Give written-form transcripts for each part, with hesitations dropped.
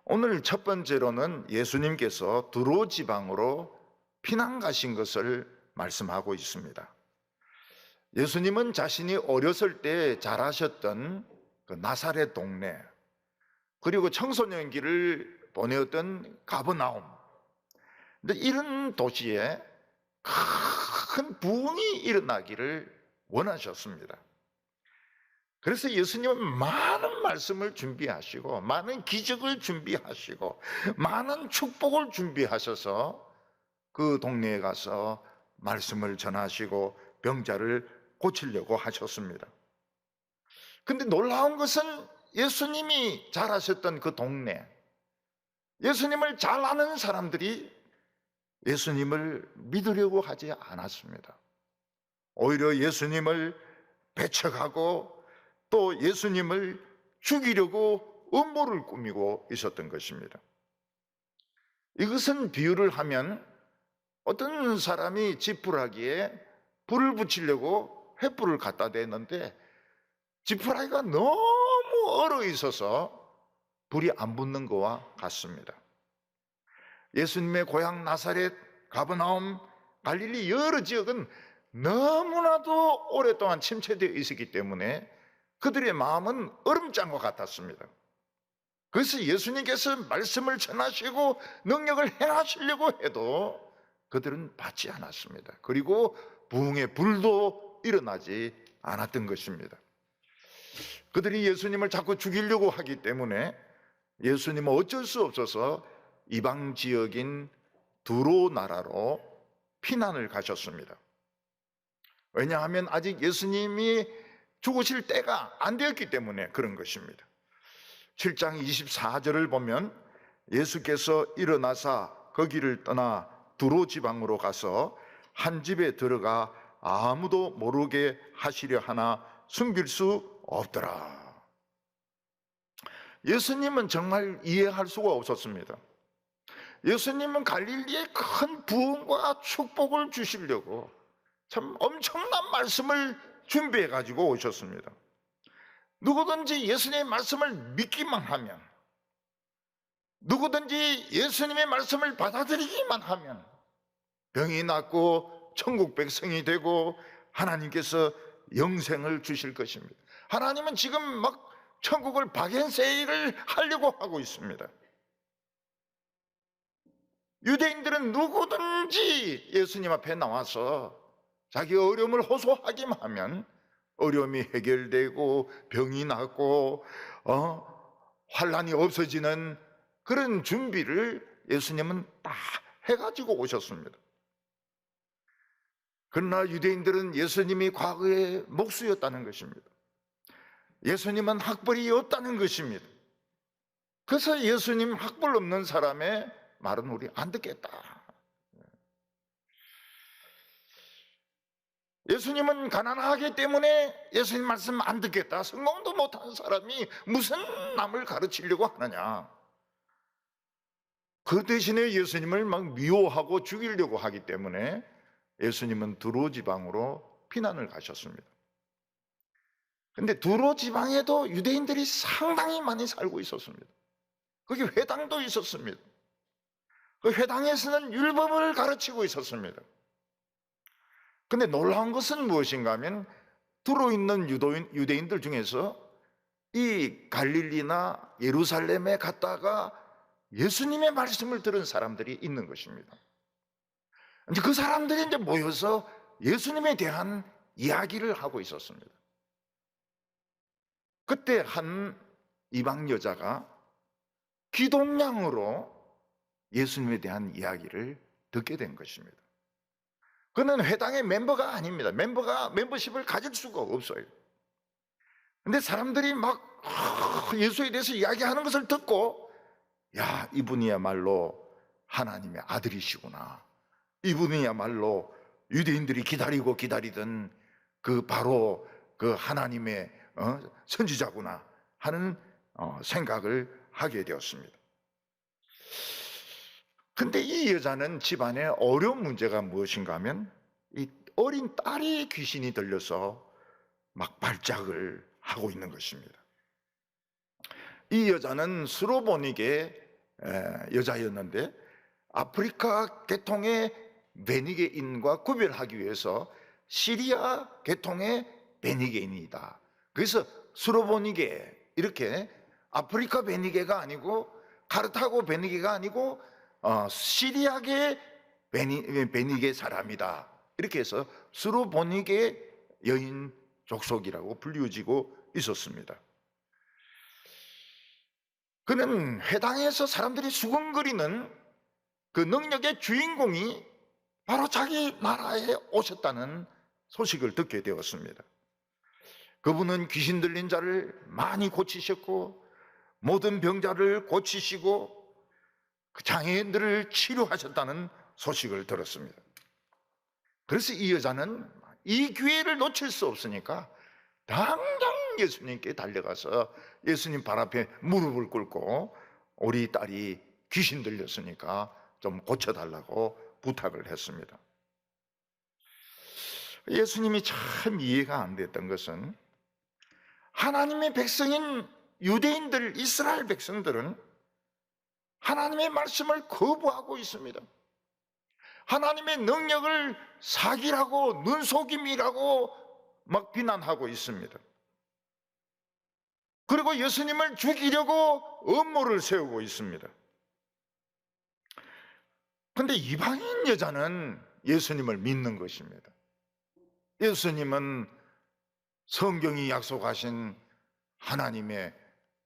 오늘 첫 번째로는 예수님께서 두로 지방으로 피난 가신 것을 말씀하고 있습니다. 예수님은 자신이 어렸을 때 자라셨던 그 나사렛 동네, 그리고 청소년기를 보내었던 가버나움, 근데 이런 도시에 큰 부흥이 일어나기를 원하셨습니다. 그래서 예수님은 많은 말씀을 준비하시고, 많은 기적을 준비하시고, 많은 축복을 준비하셔서 그 동네에 가서 말씀을 전하시고 병자를 고치려고 하셨습니다. 근데 놀라운 것은 예수님이 자라셨던 그 동네, 예수님을 잘 아는 사람들이 예수님을 믿으려고 하지 않았습니다. 오히려 예수님을 배척하고 또 예수님을 죽이려고 음모를 꾸미고 있었던 것입니다. 이것은 비유를 하면 어떤 사람이 지푸라기에 불을 붙이려고 횃불을 갖다 대는데 지푸라기가 너무 얼어 있어서 불이 안 붙는 것과 같습니다. 예수님의 고향 나사렛, 가버나움, 갈릴리 여러 지역은 너무나도 오랫동안 침체되어 있었기 때문에 그들의 마음은 얼음장과 같았습니다. 그래서 예수님께서 말씀을 전하시고 능력을 행하시려고 해도 그들은 받지 않았습니다. 그리고 부흥의 불도 일어나지 않았던 것입니다. 그들이 예수님을 자꾸 죽이려고 하기 때문에 예수님은 어쩔 수 없어서 이방 지역인 두로 나라로 피난을 가셨습니다. 왜냐하면 아직 예수님이 죽으실 때가 안 되었기 때문에 그런 것입니다. 7장 24절을 보면 예수께서 일어나사 거기를 떠나 두로 지방으로 가서 한 집에 들어가 아무도 모르게 하시려 하나 숨길 수 없더라. 예수님은 정말 이해할 수가 없었습니다. 예수님은 갈릴리에 큰 부흥과 축복을 주시려고 참 엄청난 말씀을 준비해 가지고 오셨습니다. 누구든지 예수님의 말씀을 믿기만 하면, 누구든지 예수님의 말씀을 받아들이기만 하면 병이 낫고 천국 백성이 되고 하나님께서 영생을 주실 것입니다. 하나님은 지금 막 천국을 박앤세일을 하려고 하고 있습니다. 유대인들은 누구든지 예수님 앞에 나와서 자기 어려움을 호소하기만 하면 어려움이 해결되고 병이 낫고 환난이 없어지는 그런 준비를 예수님은 다 해가지고 오셨습니다. 그러나 유대인들은 예수님이 과거에 목수였다는 것입니다. 예수님은 학벌이 없다는 것입니다. 그래서 예수님 학벌 없는 사람의 말은 우리 안 듣겠다. 예수님은 가난하기 때문에 예수님 말씀 안 듣겠다. 성공도 못한 사람이 무슨 남을 가르치려고 하느냐. 그 대신에 예수님을 막 미워하고 죽이려고 하기 때문에 예수님은 두로 지방으로 피난을 가셨습니다. 근데 두로 지방에도 유대인들이 상당히 많이 살고 있었습니다. 거기 회당도 있었습니다. 그 회당에서는 율법을 가르치고 있었습니다. 근데 놀라운 것은 무엇인가 하면 두로 있는 유대인들 중에서 이 갈릴리나 예루살렘에 갔다가 예수님의 말씀을 들은 사람들이 있는 것입니다. 이제 그 사람들이 이제 모여서 예수님에 대한 이야기를 하고 있었습니다. 그때 한 이방 여자가 기동량으로 예수님에 대한 이야기를 듣게 된 것입니다. 그는 회당의 멤버가 아닙니다. 멤버십을 가질 수가 없어요. 근데 사람들이 막 예수에 대해서 이야기하는 것을 듣고, 야, 이분이야말로 하나님의 아들이시구나. 이분이야말로 유대인들이 기다리고 기다리던 바로 그 하나님의 선지자구나 하는 생각을 하게 되었습니다. 근데 이 여자는 집안에 어려운 문제가 무엇인가 하면 이 어린 딸이 귀신이 들려서 막 발작을 하고 있는 것입니다. 이 여자는 스로보닉에 여자였는데 아프리카 계통의 베니게인과 구별하기 위해서 시리아 계통의 베니게인이다. 그래서 수로보니게, 이렇게 아프리카 베니게가 아니고 카르타고 베니게가 아니고 시리아계 베니게 사람이다. 이렇게 해서 수로보니게 여인 족속이라고 불리워지고 있었습니다. 그는 회당에서 사람들이 수군거리는 그 능력의 주인공이 바로 자기 나라에 오셨다는 소식을 듣게 되었습니다. 그분은 귀신 들린 자를 많이 고치셨고 모든 병자를 고치시고 장애인들을 치료하셨다는 소식을 들었습니다. 그래서 이 여자는 이 기회를 놓칠 수 없으니까 당장 예수님께 달려가서 예수님 발 앞에 무릎을 꿇고 우리 딸이 귀신 들렸으니까 좀 고쳐달라고 부탁을 했습니다. 예수님이 참 이해가 안 됐던 것은 하나님의 백성인 유대인들, 이스라엘 백성들은 하나님의 말씀을 거부하고 있습니다. 하나님의 능력을 사기라고, 눈속임이라고 막 비난하고 있습니다. 그리고 예수님을 죽이려고 음모를 세우고 있습니다. 그런데 이방인 여자는 예수님을 믿는 것입니다. 예수님은 성경이 약속하신 하나님의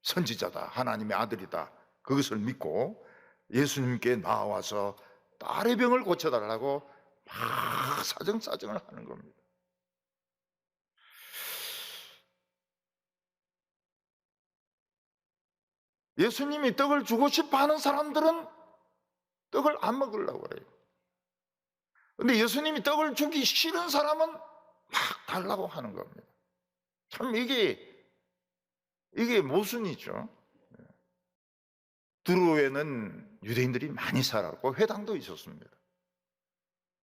선지자다, 하나님의 아들이다, 그것을 믿고 예수님께 나와서 딸의 병을 고쳐달라고 막 사정사정을 하는 겁니다. 예수님이 떡을 주고 싶어 하는 사람들은 떡을 안 먹으려고 그래요. 근데 예수님이 떡을 주기 싫은 사람은 막 달라고 하는 겁니다. 참 이게 모순이죠. 두로에는 유대인들이 많이 살았고 회당도 있었습니다.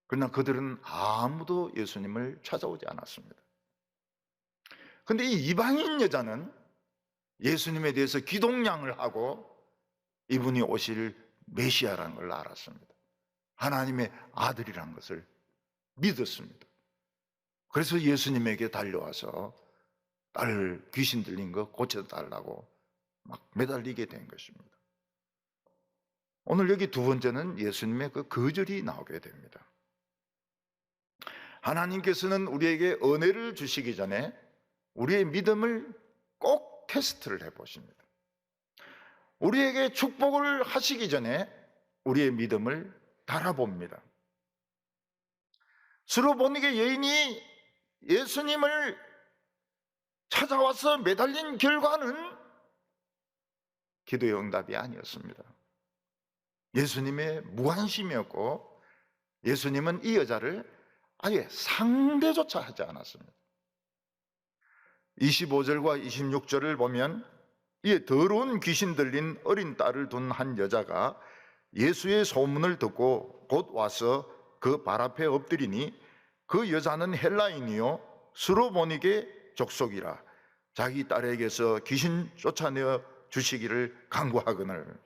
그러나 그들은 아무도 예수님을 찾아오지 않았습니다. 그런데 이 이방인 여자는 예수님에 대해서 기독량을 하고 이분이 오실 메시아라는 걸 알았습니다. 하나님의 아들이라는 것을 믿었습니다. 그래서 예수님에게 달려와서 딸 귀신 들린 거 고쳐달라고 막 매달리게 된 것입니다. 오늘 여기 두 번째는 예수님의 그 거절이 나오게 됩니다. 하나님께서는 우리에게 은혜를 주시기 전에 우리의 믿음을 꼭 테스트를 해보십니다. 우리에게 축복을 하시기 전에 우리의 믿음을 달아봅니다. 수로보니게 여인이 예수님을 찾아와서 매달린 결과는 기도의 응답이 아니었습니다. 예수님의 무관심이었고 예수님은 이 여자를 아예 상대조차 하지 않았습니다. 25절과 26절을 보면 이에 더러운 귀신 들린 어린 딸을 둔 한 여자가 예수의 소문을 듣고 곧 와서 그 발 앞에 엎드리니 그 여자는 헬라인이요 수로보니게 족속이라 자기 딸에게서 귀신 쫓아내어 주시기를 간구하거늘.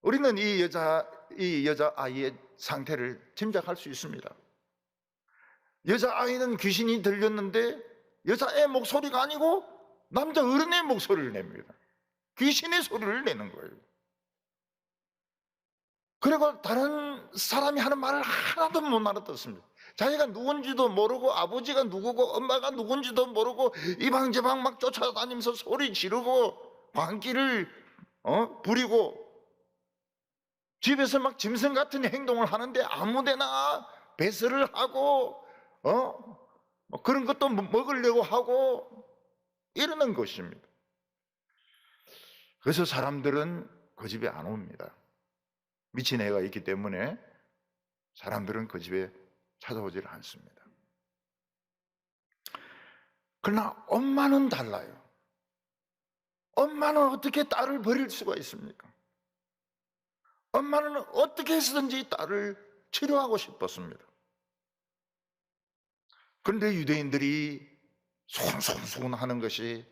우리는 이 여자 아이의 상태를 짐작할 수 있습니다. 여자 아이는 귀신이 들렸는데 여자의 목소리가 아니고 남자 어른의 목소리를 냅니다. 귀신의 소리를 내는 거예요. 그리고 다른 사람이 하는 말을 하나도 못 알아듣습니다. 자기가 누군지도 모르고 아버지가 누구고 엄마가 누군지도 모르고 이방저방 막 쫓아다니면서 소리 지르고 광기를 부리고 집에서 막 짐승 같은 행동을 하는데 아무데나 배설을 하고 그런 것도 먹으려고 하고 이러는 것입니다. 그래서 사람들은 그 집에 안 옵니다. 미친 애가 있기 때문에 사람들은 그 집에 찾아오질 않습니다. 그러나 엄마는 달라요. 엄마는 어떻게 딸을 버릴 수가 있습니까? 엄마는 어떻게 해서든지 딸을 치료하고 싶었습니다. 그런데 유대인들이 손손손 하는 것이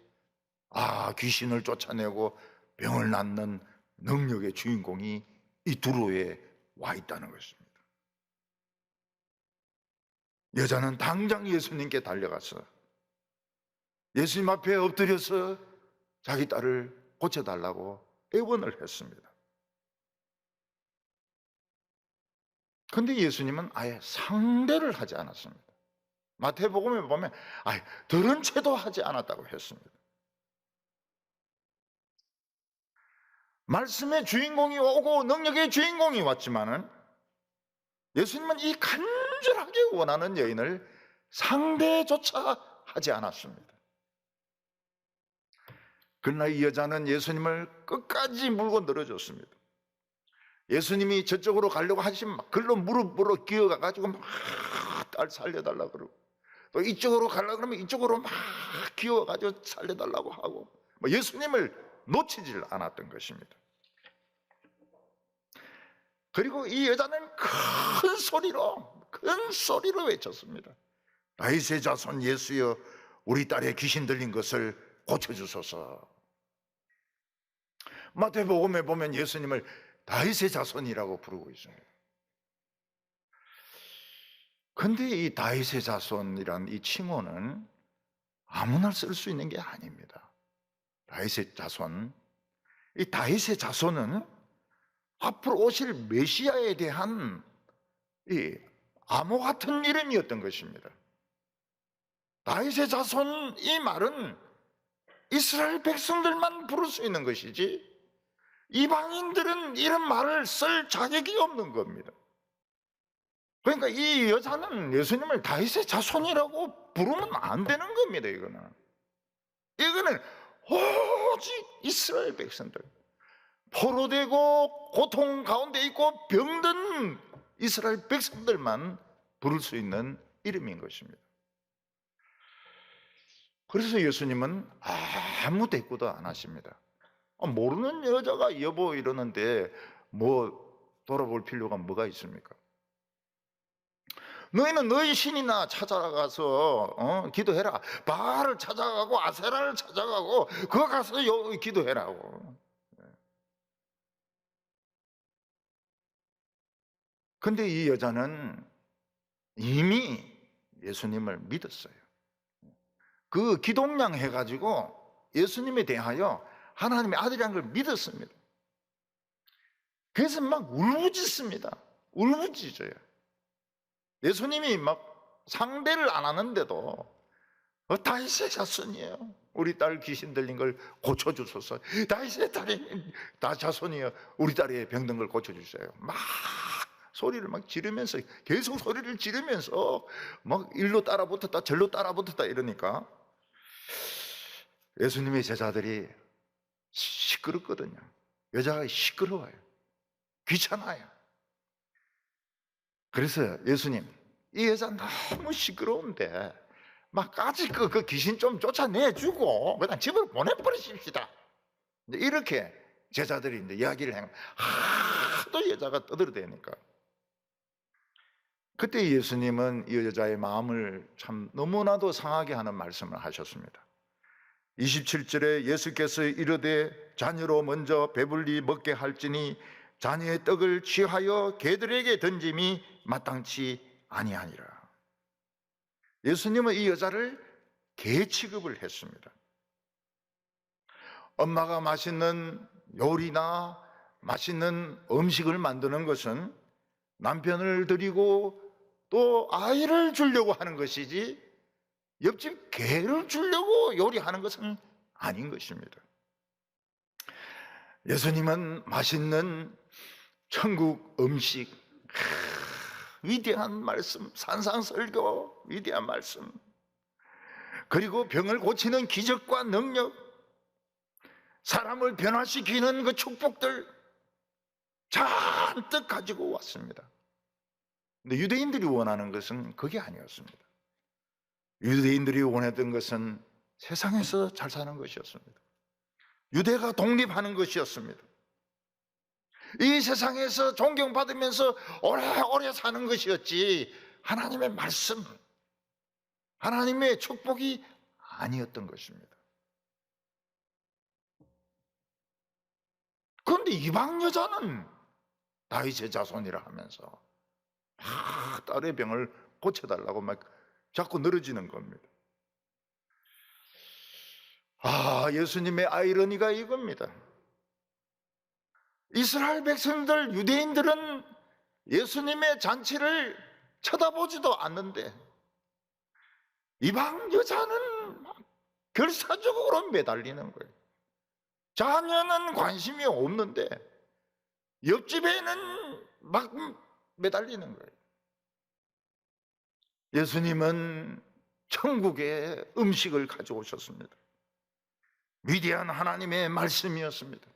귀신을 쫓아내고 병을 낫는 능력의 주인공이 이 두로에 와 있다는 것입니다. 여자는 당장 예수님께 달려가서 예수님 앞에 엎드려서 자기 딸을 고쳐달라고 애원을 했습니다. 그런데 예수님은 아예 상대를 하지 않았습니다. 마태복음에 보면 아예 들은 채도 하지 않았다고 했습니다. 말씀의 주인공이 오고 능력의 주인공이 왔지만은 예수님은 이 간절하게 원하는 여인을 상대조차 하지 않았습니다. 그러나 이 여자는 예수님을 끝까지 물고 늘어줬습니다. 예수님이 저쪽으로 가려고 하시면 글로 무릎으로 기어가가지고 막 딸 살려달라고 그러고, 또 이쪽으로 가려고 그러면 이쪽으로 막 기어가지고 살려달라고 하고, 예수님을 놓치질 않았던 것입니다. 그리고 이 여자는 큰 소리로 외쳤습니다. 다윗의 자손 예수여, 우리 딸의 귀신 들린 것을 고쳐주소서. 마태복음에 보면 예수님을 다윗의 자손이라고 부르고 있습니다. 그런데 이 다윗의 자손이란 이 칭호는 아무나 쓸 수 있는 게 아닙니다. 다윗의 자손, 이 다윗의 자손은 앞으로 오실 메시아에 대한 이 암호 같은 이름이었던 것입니다. 다윗의 자손, 이 말은 이스라엘 백성들만 부를 수 있는 것이지 이방인들은 이런 말을 쓸 자격이 없는 겁니다. 그러니까 이 여자는 예수님을 다윗의 자손이라고 부르면 안 되는 겁니다. 이거는 오직 이스라엘 백성들, 포로되고 고통 가운데 있고 병든 이스라엘 백성들만 부를 수 있는 이름인 것입니다. 그래서 예수님은 아무 대꾸도 안 하십니다. 모르는 여자가 여보 이러는데 돌아볼 필요가 뭐가 있습니까? 너희는 너희 신이나 찾아가서 기도해라. 바알을 찾아가고 아세라를 찾아가고 그거 가서 기도해라고. 근데 이 여자는 이미 예수님을 믿었어요. 그 기동량 해가지고 예수님에 대하여 하나님의 아들이라는 걸 믿었습니다. 그래서 막 울부짖습니다. 울부짖어요. 예수님이 막 상대를 안 하는데도 다윗의 자손이에요. 우리 딸 귀신 들린 걸 고쳐주소서. 다윗의 딸이 다 자손이에요. 우리 딸의 병든 걸 고쳐주세요. 막 소리를 막 지르면서, 계속 소리를 지르면서 막 일로 따라붙었다 절로 따라붙었다 이러니까 예수님의 제자들이 시끄럽거든요. 여자가 시끄러워요. 귀찮아요. 그래서 예수님, 이 여자 너무 시끄러운데 막 아직 그 귀신 좀 쫓아내주고 그냥 집으로 보내버리십시다. 이렇게 제자들이 이제 이야기를 해요. 하도 여자가 떠들어대니까. 그때 예수님은 이 여자의 마음을 참 너무나도 상하게 하는 말씀을 하셨습니다. 27절에 예수께서 이르되 자녀로 먼저 배불리 먹게 할지니 자녀의 떡을 취하여 개들에게 던짐이 마땅치 아니하니라. 예수님은 이 여자를 개 취급을 했습니다. 엄마가 맛있는 요리나 맛있는 음식을 만드는 것은 남편을 드리고 또 아이를 주려고 하는 것이지 옆집 개를 주려고 요리하는 것은 아닌 것입니다. 예수님은 맛있는 천국 음식, 위대한 말씀, 산상설교, 위대한 말씀, 그리고 병을 고치는 기적과 능력, 사람을 변화시키는 그 축복들 잔뜩 가지고 왔습니다. 근데 유대인들이 원하는 것은 그게 아니었습니다. 유대인들이 원했던 것은 세상에서 잘 사는 것이었습니다. 유대가 독립하는 것이었습니다. 이 세상에서 존경받으면서 오래오래 사는 것이었지 하나님의 말씀, 하나님의 축복이 아니었던 것입니다. 그런데 이방 여자는 다윗의 자손이라 하면서 막 딸의 병을 고쳐달라고 막 자꾸 늘어지는 겁니다. 예수님의 아이러니가 이겁니다. 이스라엘 백성들, 유대인들은 예수님의 잔치를 쳐다보지도 않는데 이방 여자는 결사적으로 매달리는 거예요. 자녀는 관심이 없는데 옆집에는 막 매달리는 거예요. 예수님은 천국의 음식을 가져오셨습니다. 위대한 하나님의 말씀이었습니다.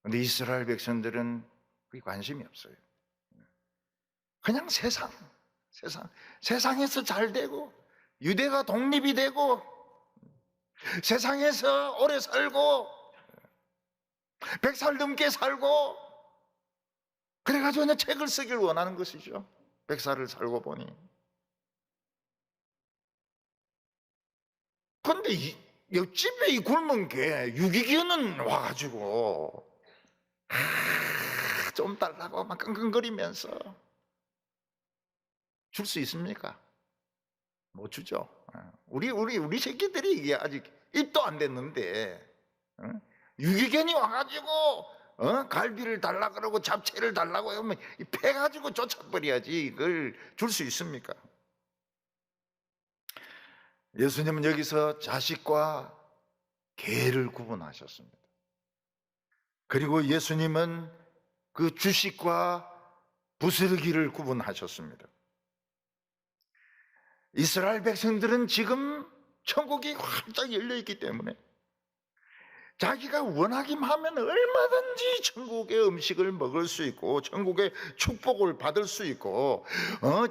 그런데 이스라엘 백성들은 그게 관심이 없어요. 그냥 세상에서 잘 되고 유대가 독립이 되고 세상에서 오래 살고 100살 넘게 살고 그래가지고 그냥 책을 쓰길 원하는 것이죠. 100살을 살고 보니. 그런데 옆집에 이 굶은 개 유기견은 와가지고 좀 달라고 막 끙끙거리면서 줄 수 있습니까? 못 주죠. 우리 새끼들이 이게 아직 입도 안 됐는데 유기견이 와가지고 갈비를 달라 그러고 잡채를 달라고 하면 패가지고 쫓아버려야지 이걸 줄 수 있습니까? 예수님은 여기서 자식과 개를 구분하셨습니다. 그리고 예수님은 그 주식과 부스러기를 구분하셨습니다. 이스라엘 백성들은 지금 천국이 활짝 열려있기 때문에 자기가 원하기만 하면 얼마든지 천국의 음식을 먹을 수 있고 천국의 축복을 받을 수 있고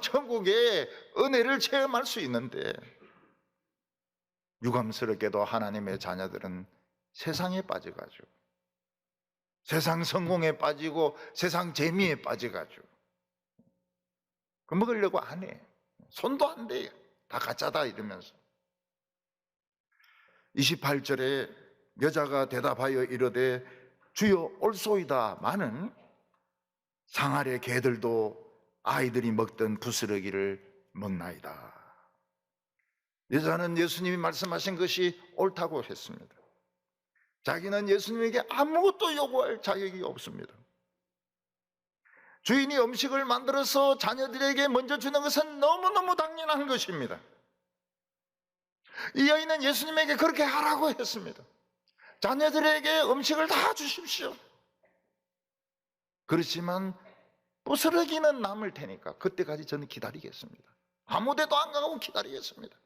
천국의 은혜를 체험할 수 있는데 유감스럽게도 하나님의 자녀들은 세상에 빠져가지고 세상 성공에 빠지고 세상 재미에 빠져가지고 그 먹으려고 안 해. 손도 안 대요. 다 가짜다 이러면서. 28절에 여자가 대답하여 이르되 주여 옳소이다마는 상아래 개들도 아이들이 먹던 부스러기를 먹나이다. 여자는 예수님이 말씀하신 것이 옳다고 했습니다. 자기는 예수님에게 아무것도 요구할 자격이 없습니다. 주인이 음식을 만들어서 자녀들에게 먼저 주는 것은 너무너무 당연한 것입니다. 이 여인은 예수님에게 그렇게 하라고 했습니다. 자녀들에게 음식을 다 주십시오. 그렇지만 부스러기는 남을 테니까 그때까지 저는 기다리겠습니다. 아무 데도 안 가고 기다리겠습니다.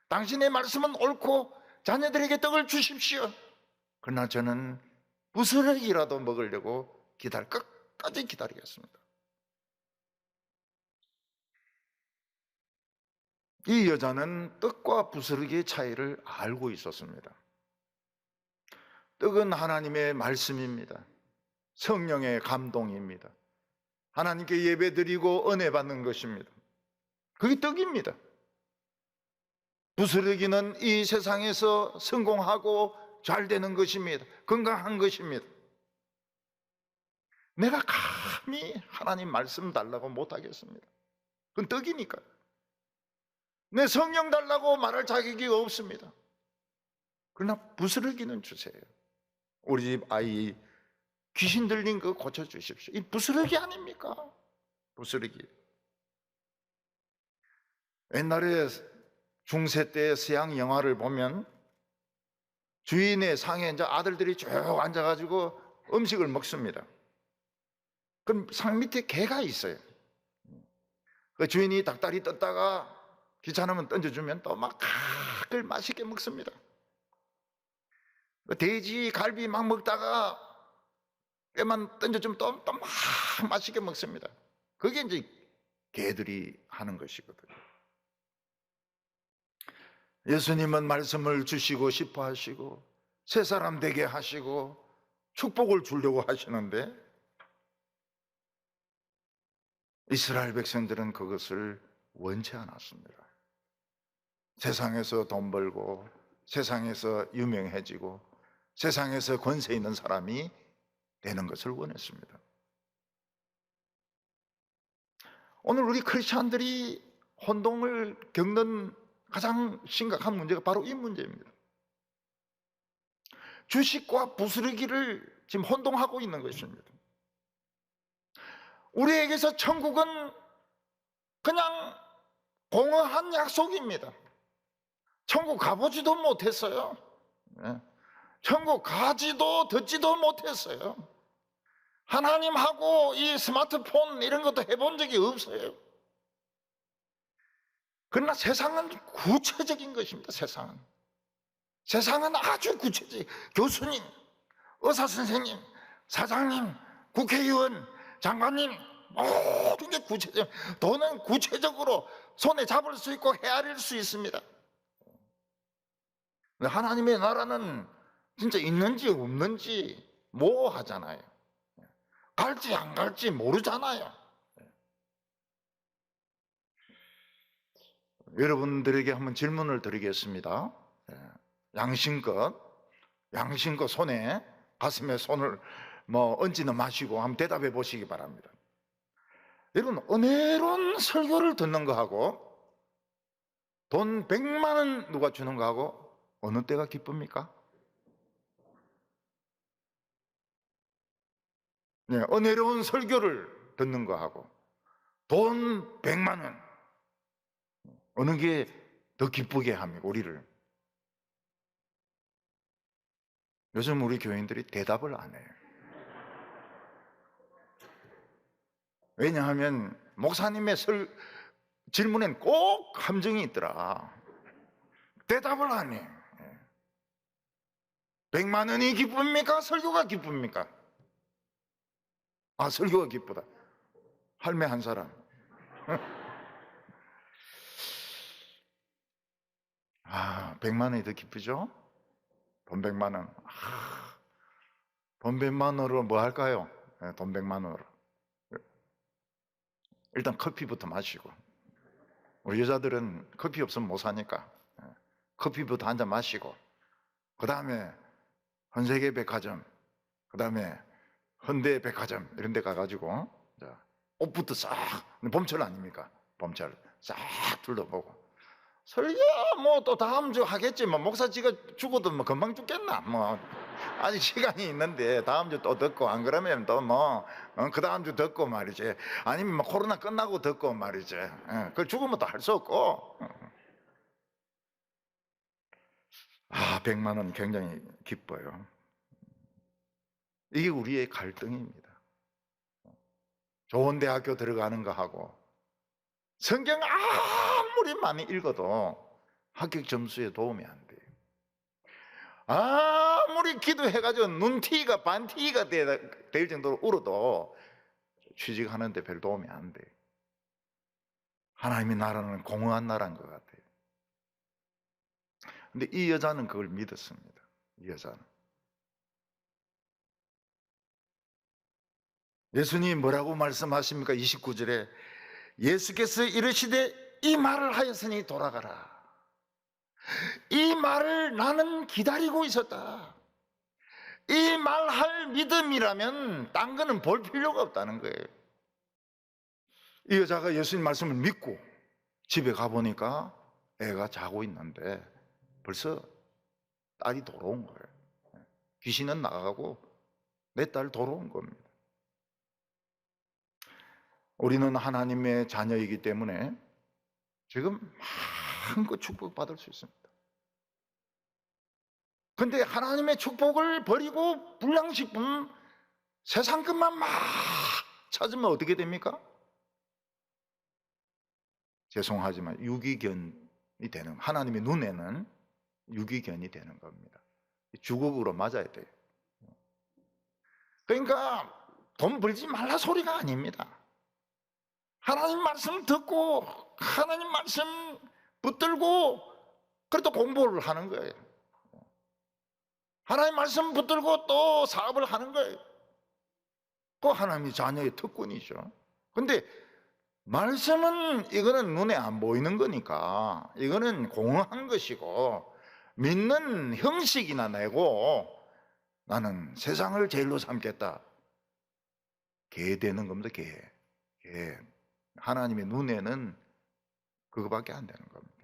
당신의 말씀은 옳고 자녀들에게 떡을 주십시오. 그러나 저는 부스러기라도 먹으려고 끝까지 기다리겠습니다. 이 여자는 떡과 부스러기의 차이를 알고 있었습니다. 떡은 하나님의 말씀입니다. 성령의 감동입니다. 하나님께 예배드리고 은혜 받는 것입니다. 그게 떡입니다. 부스러기는 이 세상에서 성공하고 잘 되는 것입니다. 건강한 것입니다. 내가 감히 하나님 말씀 달라고 못하겠습니다. 그건 떡이니까. 내 성령 달라고 말할 자격이 없습니다. 그러나 부스러기는 주세요. 우리 집 아이 귀신 들린 거 고쳐주십시오. 이 부스러기 아닙니까? 부스러기. 옛날에 중세 때 서양 영화를 보면 주인의 상에 이제 아들들이 쭉 앉아가지고 음식을 먹습니다. 그럼 상 밑에 개가 있어요. 그 주인이 닭다리 떴다가 귀찮으면 던져주면 또 막 가글 맛있게 먹습니다. 돼지, 갈비 막 먹다가 뼈만 던져주면 또 막 맛있게 먹습니다. 그게 이제 개들이 하는 것이거든요. 예수님은 말씀을 주시고 싶어 하시고 새 사람 되게 하시고 축복을 주려고 하시는데 이스라엘 백성들은 그것을 원치 않았습니다. 세상에서 돈 벌고 세상에서 유명해지고 세상에서 권세 있는 사람이 되는 것을 원했습니다. 오늘 우리 크리스찬들이 혼동을 겪는 가장 심각한 문제가 바로 이 문제입니다. 주식과 부스러기를 지금 혼동하고 있는 것입니다. 우리에게서 천국은 그냥 공허한 약속입니다. 천국 가보지도 못했어요. 천국 가지도 듣지도 못했어요. 하나님하고 이 스마트폰 이런 것도 해본 적이 없어요. 그러나 세상은 구체적인 것입니다. 세상은 아주 구체적. 교수님, 의사선생님, 사장님, 국회의원, 장관님 모든 게 구체적. 돈은 구체적으로 손에 잡을 수 있고 헤아릴 수 있습니다. 하나님의 나라는 진짜 있는지 없는지 모호하잖아요. 갈지 안 갈지 모르잖아요. 여러분들에게 한번 질문을 드리겠습니다. 양심껏 손에 가슴에 손을 얹지는 마시고 한번 대답해 보시기 바랍니다. 여러분, 은혜로운 설교를 듣는 거하고 돈 100만 원 누가 주는 거하고 어느 때가 기쁩니까? 네, 은혜로운 설교를 듣는 거하고 돈 100만 원 어느 게 더 기쁘게 합니까? 우리를. 요즘 우리 교인들이 대답을 안 해요. 왜냐하면 목사님의 질문엔 꼭 함정이 있더라. 대답을 안 해. 100만 원이 기쁩니까? 설교가 기쁩니까? 아, 설교가 기쁘다. 할매 한 사람. 아, 100만 원이 더 기쁘죠? 돈 100만 원. 돈 100만 원으로 뭐 할까요? 돈 100만 원으로. 일단 커피부터 마시고. 우리 여자들은 커피 없으면 못 사니까 커피부터 한 잔 마시고, 그 다음에 헌세계 백화점, 그 다음에 현대 백화점 이런 데 가가지고 옷부터 싹, 봄철 아닙니까? 봄철 싹 둘러보고. 설교 또 다음 주 하겠지. 목사지가 죽어도 금방 죽겠나. 아직 시간이 있는데 다음 주 또 듣고, 안 그러면 또 그 다음 주 듣고 말이지. 아니면 코로나 끝나고 듣고 말이지. 그걸 죽으면 또 할 수 없고. 100만 원 굉장히 기뻐요. 이게 우리의 갈등입니다. 좋은 대학교 들어가는 거 하고 성경 아무리 많이 읽어도 합격 점수에 도움이 안 돼요. 아무리 기도해가지고 눈티가 반티가 될 정도로 울어도 취직하는데 별 도움이 안 돼요. 하나님의 나라는 공허한 나라인 것 같아요. 근데 이 여자는 그걸 믿었습니다. 이 여자는. 예수님 뭐라고 말씀하십니까? 29절에 예수께서 이르시되 이 말을 하였으니 돌아가라. 이 말을 나는 기다리고 있었다. 이 말할 믿음이라면 딴 거는 볼 필요가 없다는 거예요. 이 여자가 예수님 말씀을 믿고 집에 가보니까 애가 자고 있는데 벌써 딸이 돌아온 거예요. 귀신은 나가고 내 딸 돌아온 겁니다. 우리는 하나님의 자녀이기 때문에 지금 마음껏 축복받을 수 있습니다. 그런데 하나님의 축복을 버리고 불량식품, 세상 것만 막 찾으면 어떻게 됩니까? 죄송하지만 유기견이 되는, 하나님의 눈에는 유기견이 되는 겁니다. 주걱으로 맞아야 돼요. 그러니까 돈 벌지 말라 소리가 아닙니다. 하나님 말씀 듣고 하나님 말씀 붙들고 그래도 공부를 하는 거예요. 하나님 말씀 붙들고 또 사업을 하는 거예요. 그 하나님의 자녀의 특권이죠. 그런데 말씀은 이거는 눈에 안 보이는 거니까 이거는 공허한 것이고 믿는 형식이나 내고 나는 세상을 제일로 삼겠다 개 되는 겁니다. 개. 하나님의 눈에는 그거밖에 안 되는 겁니다.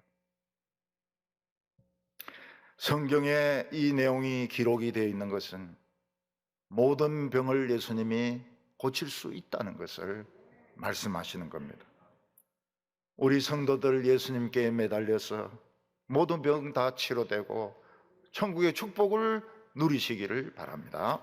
성경에 이 내용이 기록이 되어 있는 것은 모든 병을 예수님이 고칠 수 있다는 것을 말씀하시는 겁니다. 우리 성도들 예수님께 매달려서 모든 병 다 치료되고 천국의 축복을 누리시기를 바랍니다.